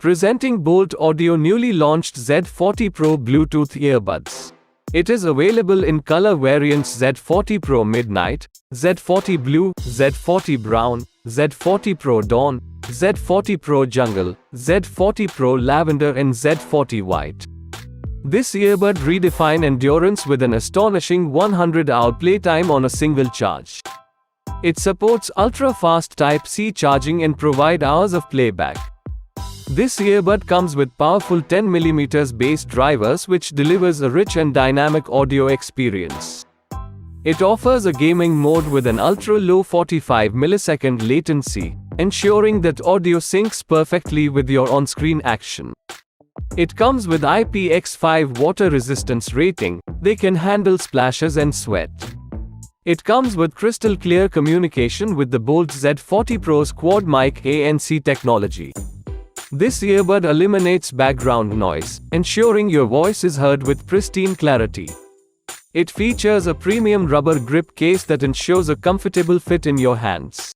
Presenting Boult Audio newly launched Z40 Pro Bluetooth earbuds. It is available in color variants Z40 Pro Midnight, Z40 Blue, Z40 Brown, Z40 Pro Dawn, Z40 Pro Jungle, Z40 Pro Lavender and Z40 White. This earbud redefines endurance with an astonishing 100-hour playtime on a single charge. It supports ultra-fast Type-C charging and provides hours of playback. This earbud comes with powerful 10mm bass drivers which delivers a rich and dynamic audio experience. It offers a gaming mode with an ultra-low 45-millisecond latency, ensuring that audio syncs perfectly with your on-screen action. It comes with IPX5 water resistance rating. They can handle splashes and sweat. It comes with crystal clear communication with the Boult Z40 Pro's quad mic ANC technology. This earbud eliminates background noise, ensuring your voice is heard with pristine clarity. It features a premium rubber grip case that ensures a comfortable fit in your hands.